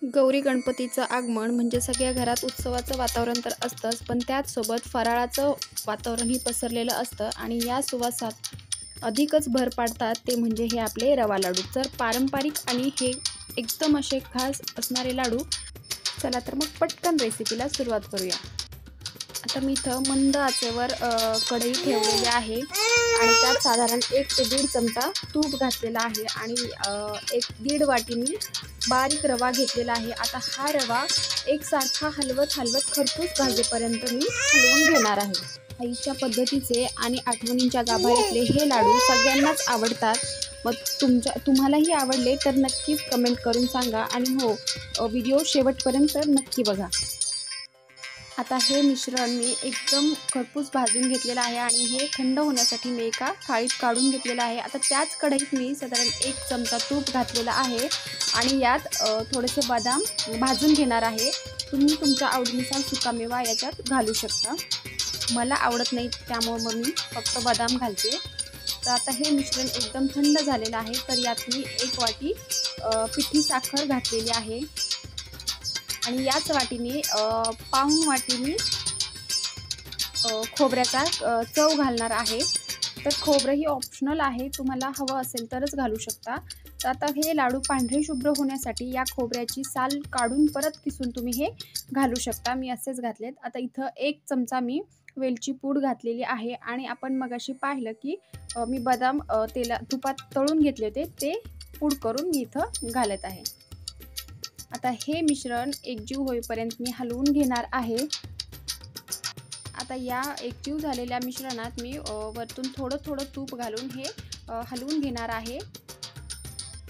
गौरी गणपतीचं आगमन म्हणजे सगळ्या घरात उत्सवाचं वातावरण तर असतंच, पण त्याचसोबत फराळाचं वातावरणही पसरलेलं असतं आणि या सुवासात अधिकच भर पाडतात ते म्हणजे हे आपले रवा लाडू. तर पारंपरिक आणि हे एकदम असे खास असणारे लाडू. चला तर मग पटकन रेसिपीला सुरुवात करूया. आता मी इथं मंद आचेवर कढई ठेवलेली आहे आणि त्यात साधारण 1 ते 1.5 चमचा तूप घातलेला आहे आणि 1-1.5 वाटी मी बारीक रवा घेतलेला आहे. आता हा रवा एकसारखा हलवत खरपूस भाजेपर्यंत मी हलवून घेणार आहे. आईच्या पद्धतीचे आणि आठवणींच्या गाभाऱ्यातले हे लाडू सगळ्यांनाच आवडतात. मग तुम्हालाही आवडले तर नक्कीच कमेंट करून सांगा आणि हो, व्हिडिओ शेवटपर्यंत नक्की बघा. आता हे मिश्रण मी एकदम खरपूस भाजून घेतलेलं आहे आणि हे थंड होण्यासाठी मी एका थाळीत काढून घेतलेलं आहे. आता त्याच कढईत मी साधारण 1 चमचा तूप घातलेला आहे आणि यात थोडेसे बदाम भाजून घेणार आहे. तुम्ही तुमच्या आवडीनुसार सुकामेवा याच्यात घालू शकता. मला आवडत नाही त्यामुळे मग मी फक्त बदाम घालते. तर आता हे मिश्रण एकदम थंड झालेलं आहे. तर यात मी 1 वाटी पिठी साखर घातलेली आहे आणि याच वाटीने पाऊण वाटीने खोबऱ्याचा चव घालणार आहे. तर खोबरंही ऑप्शनल आहे, तुम्हाला हवं असेल तरच घालू शकता. तर आता हे लाडू पांढरे शुभ्र होण्यासाठी या खोबऱ्याची साल काढून परत किसून तुम्ही हे घालू शकता. मी असेच घातलेत. आता इथं 1 चमचा मी वेलची पूड घातलेली आहे आणि आपण मगाशी पाहिलं की मी बदाम तुपात तळून घेतले होते, ते पूड करून मी इथं घालत आहे. आता हे मिश्रण एकजीव होईपर्यंत मी हलवून घेणार आहे. आता या एकजीव झालेल्या मिश्रणात मी वरतून थोडं तूप घालून हे हलवून घेणार आहे.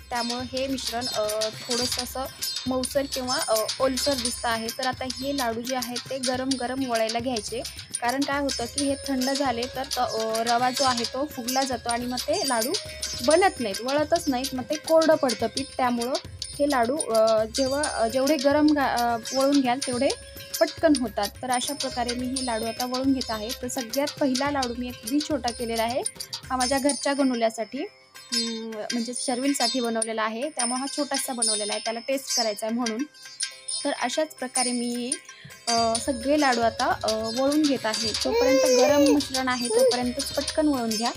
त्यामुळे हे मिश्रण थोडंसं असं मऊसर किंवा ओलसर दिसतं आहे. तर आता हे लाडू जे आहेत ते गरम वळायला घ्यायचे, कारण काय होतं की हे थंड झाले तर रवा जो आहे तो फुगला जातो आणि मग ते लाडू बनत नाहीत, वळतच नाहीत, मग ते कोरडं पडतं पीठ. त्यामुळं हे लाडू जेवढे गरम वळून घ्याल तेवढे पटकन होतात. तर अशा प्रकारे मी हे लाडू आता वळून घेत आहे. तर सगळ्यात पहिला लाडू मी अगदी छोटा केलेला आहे. हा माझ्या घरच्या गणुल्यासाठी म्हणजे शर्विलसाठी बनवलेला आहे, त्यामुळे हा छोटासा बनवलेला आहे, त्याला टेस्ट करायचा आहे म्हणून. तर अशाच प्रकारे मी सगळे लाडू आता वळून घेत आहे. जोपर्यंत गरम मिश्रण आहे तोपर्यंतच पटकन वळून घ्या.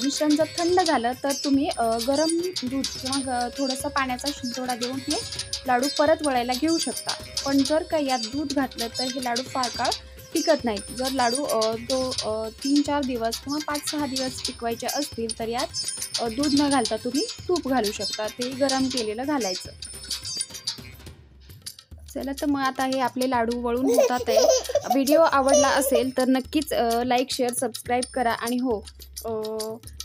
मिश्रण जर थंड झालं तर तुम्ही गरम दूध किंवा थोडंसं पाण्याचा शिंतोडा देऊन हे लाडू परत वळायला घेऊ शकता. पण जर का यात दूध घातलं तर हे लाडू फार काळ टिकत नाहीत. जर लाडू 3-4 दिवस किंवा 5-6 दिवस टिकवायचे असतील तर यात दूध न घालता तुम्ही तूप घालू शकता, ते गरम केलेलं घालायचं. चला तर मग आता हे आपले लाडू वळून होतात आहे. व्हिडिओ आवडला असेल तर नक्कीच लाईक, शेअर, सबस्क्राईब करा आणि हो,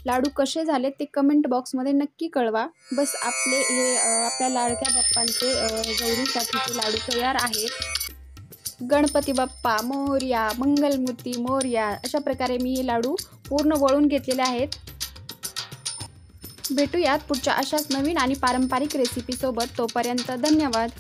लाडू कसे झाले ते कमेंट बॉक्समध्ये नक्की कळवा. बस आपले हे आपल्या लाडक्या बाप्पांचे गौरीसाठीचे लाडू तयार आहेत. गणपती बाप्पा मोरया, मंगलमूर्ती मोरया, अशा प्रकारे मी हे लाडू पूर्ण वळून घेतलेले आहेत. भेटूयात पुढच्या अशाच नवीन आणि पारंपरिक रेसिपीसोबत. तोपर्यंत धन्यवाद.